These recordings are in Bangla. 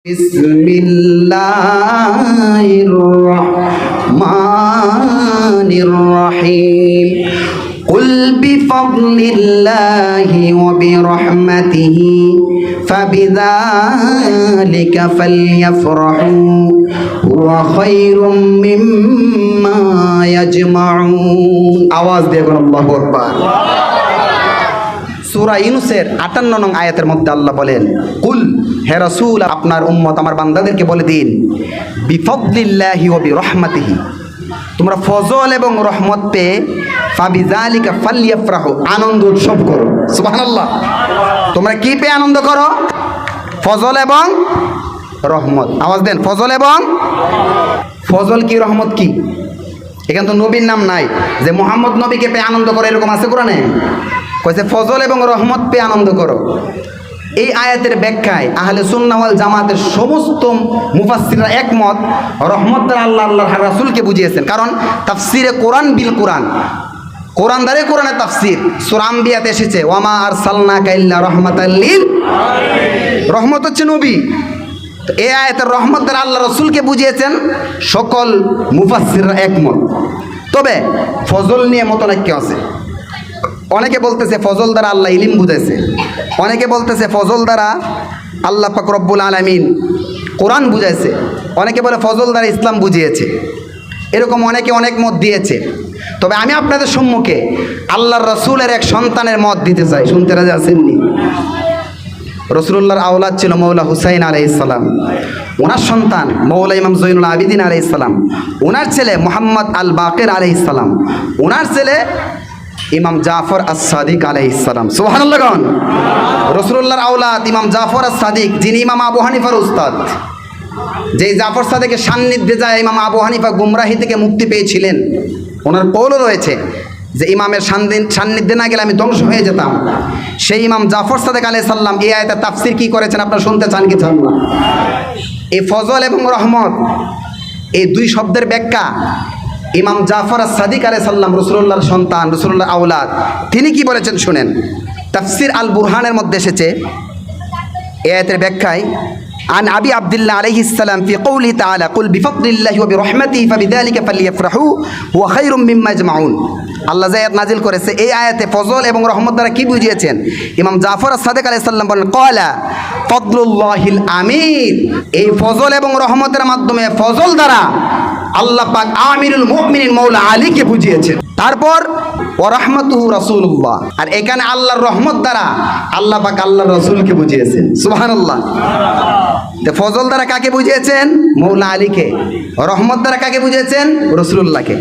बिस्मिल्लाहिर्रहमानिर्रहीम कुल बिफद्लिल्लाहि व बिरहमतिहि फबिज़ालिका फल्यफ़रहू हुवा खैरुम मिम्मा यजमाऊन। आवाज দিয়ে বলুন আল্লাহু আকবার। সূরা ইউনূসের ৫৮ নং আয়াতের মধ্যে আল্লাহ বলেন, কুল হে রাসূল আপনার উম্মত আমার বান্দাদেরকে বলে দিন, বিফদ্লিল্লাহি ওয়া বিরহমাতিহি তোমরা ফজল এবং রহমত পেয়ে ফাবিযালিকা ফালইফরাহু আনন্দ উৎসব করো। সুবহানাল্লাহ। তোমরা কি পেয়ে আনন্দ করো? ফজল এবং রহমত। আওয়াজ দেন, ফজল এবং ফজল কি রহমত কি? এখানে তো নবীর নাম নাই যে মুহাম্মদ নবীকে পেয়ে আনন্দ করে, এরকম আছে কোরআনে? কইছে ফজল এবং রহমত পেয়ে আনন্দ করো। এই আয়াতের ব্যাখ্যায় আহলে সুন্নাহ ওয়াল জামাতের সমস্ত মুফাসসিররা একমত, রহমত দ্বারা আল্লাহর রাসূলকে বুঝিয়েছেন। কারণ তাফসিরে কোরআন বিল কোরআন, কোরআন দ্বারা কোরআনের তাফসির। সূরা আম্বিয়াতে এসেছে ওয়ামা আরসালনাকা ইল্লা রাহমাতাল লিল আলামিন, রহমত হচ্ছে নবী। তো এই আয়াতের রহমত দ্বারা আল্লাহ রাসূলকে বুঝিয়েছেন সকল মুফাসসিররা একমত। তবে ফজল নিয়ে মতনৈক্য আছে। অনেকে বলতেছে ফজল দ্বারা আল্লাহ ইলম বুঝাইছে, অনেকে বলতেছে ফজল দ্বারা আল্লাহ পাক রব্বুল আলামিন কোরআন বুঝাইছে, অনেকে বলে ফজল দ্বারা ইসলাম বুঝিয়েছে। এরকম অনেকে অনেক মত দিয়েছে। তবে আমি আপনাদের সম্মুখে আল্লাহর রসুলের এক সন্তানের মত দিতে চাই। শুনতে রাজি আছেননি? রসুলুল্লাহর আওলাদ ছিল মৌলা হুসাইন আলাইহিস সালাম, ওনার সন্তান মৌলা ইমাম জৈনুল আবিদিন আলাইহিস সালাম, ওনার ছেলে মুহাম্মদ আল বাকির আলাইহিস সালাম, ওনার ছেলে ইমাম জাফর আস-সাদিক আলাইহিস সালাম। সুবহানাল্লাহ। রাসূলুল্লাহর আওলাদ ইমাম জাফর আস-সাদিক, যিনি ইমাম আবু হানিফার উস্তাদ, যেই জাফর সাদিকের সান্নিধ্যে যায় ইমাম আবু হানিফা গুমরাহি থেকে মুক্তি পেয়েছিলেন। ওনার কওলও রয়েছে যে ইমামের সান্নিধ্যে না গেলে আমি ধ্বংস হয়ে যেতাম। সেই ইমাম জাফর সাদিক আলাইহিস সালাম এই আয়াতের তাফসীর কি করেছেন আপনারা শুনতে চান কি চান না? এই ফজল এবং রহমত এই দুই শব্দের ব্যাখ্যা ইমাম জাফর আস-সাদিক আলাইহিস সালাম, রাসূলুল্লাহর সন্তান, রাসূলুল্লাহর আওলাদ, তিনি কি বলেছেন শুনেন। তাফসীর আল বুরহানের মধ্যে এসেছে এই আয়াতের ব্যাখ্যায়, আন আবি আব্দুল্লাহ আলাইহিস সালাম ফি কওলি তাআলা কুল বিফদ্লিল্লাহি ওয়া বিরহমাতিহি ফাবিযালিকা ফালইফরাহু হুয়া খায়রুম মিম্মা ইয়াজমাউন। আল্লাহ যে আয়াত নাজিল করেছে এই আয়াতে ফজল এবং রহমত দ্বারা কি বুঝিয়েছেন? ইমাম জাফর আস-সাদিক আলাইহিস সালাম বলেন, ক্বালা ফদলুল্লাহিল আমির, এই ফজল এবং রহমতের মাধ্যমে ফজল দ্বারা আল্লাহ পাক আমিরুল মুমিনিন মৌলা আলীকে বুঝিয়েছেন। তারপর ওয়া রাহমাতুহু রাসূলুল্লাহ, আর এখানে আল্লাহর রহমত দ্বারা আল্লাহ পাক আল্লাহর রাসূলকে বুঝিয়েছেন। সুবহানাল্লাহ। তো ফজল দ্বারা কাকে বুঝিয়েছেন? মৌলা আলীকে। রহমত দ্বারা কাকে বুঝিয়েছেন? রাসূলুল্লাহকে।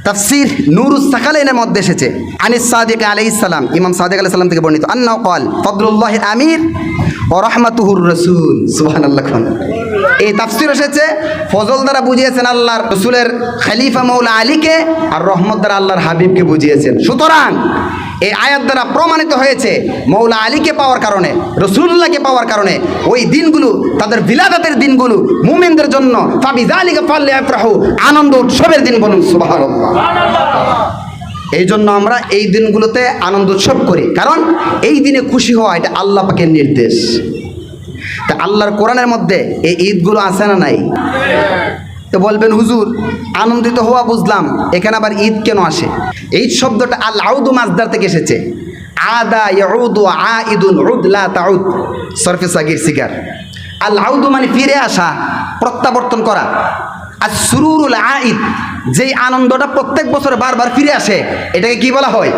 তাফসীর নূরুস সাকালাইনের মধ্যে এসেছে আনিস সাদিক আলাইহিস সালাম, ইমাম সাদিক আলাইহিস সালাম থেকে বর্ণিত, আন্নাহু ক্বাল ফদলুল্লাহিল আমির ওয়া রাহমাতুহুর রাসূল। সুবহানাল্লাহ। এই তাফসীর এসেছে ফজল দ্বারা বুঝিয়েছেন আল্লাহর রাসূলের খলিফা মৌলা আলীকে, আর রহমত দ্বারা আল্লাহর হাবিবকে বুঝিয়েছেন। সুতরাং এই আয়াত দ্বারা প্রমাণিত হয়েছে মৌলা আলীকে পাওয়ার কারণে, রাসূলুল্লাহকে পাওয়ার কারণে ওই দিনগুলো, তাদের বিলাদাতের দিনগুলো মুমিনদের জন্য ফাবিযালিকা ফালইফরাহু আনন্দ উৎসবের দিন। বলুন সুবহানাল্লাহ। এই জন্য আমরা এই দিনগুলোতে আনন্দ উৎসব করি, কারণ এই দিনে খুশি হওয়া এটা আল্লাহ পাকের নির্দেশ। তা আল্লাহর কোরআনের মধ্যে এই ঈদগুলো আছে না নাই? তো বলবেন হুজুর আনন্দিত হওয়া বুঝলাম, এখানে আবার ঈদ কেন আসে? ঈদ শব্দটা আল আউদু মাসদার থেকে এসেছে। আদা ইয়াউদু আইদুন উদ লা তাউদ, সরফে সাগীর সিগার। আল আউদু মানে ফিরে আসা, প্রত্যাবর্তন করা। আর সুরুরুল আইদ, যেই আনন্দটা প্রত্যেক বছর বারবার ফিরে আসে, এটাকে কি বলা হয়?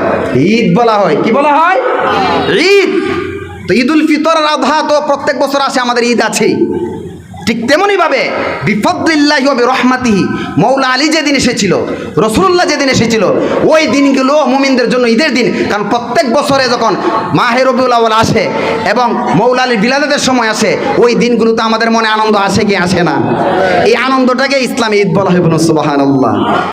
ঈদ বলা হয়। কি বলা হয়? ঈদ। তো ঈদুল ফিতর আর আযহা তো প্রত্যেক বছর আসে, আমাদের ঈদ আছেই। ঠিক তেমনইভাবে বিফদ্লিল্লাহি ওয়া বিরহমাতিহি মৌলা আলী যেদিন এসেছিল, রাসূলুল্লাহ যেদিন এসেছিল, ওই দিনগুলো মুমিনদের জন্য ঈদের দিন। কারণ প্রত্যেক বছরে যখন মাহে রবিউল আউয়াল আসে এবং মৌলা আলীর বিলাদাতের সময় আসে, ওই দিনগুলোতে আমাদের মনে আনন্দ আসে কি আসে না? এই আনন্দটাকে ইসলামে ঈদ বলা হয়। বলুন সুবহানাল্লাহ।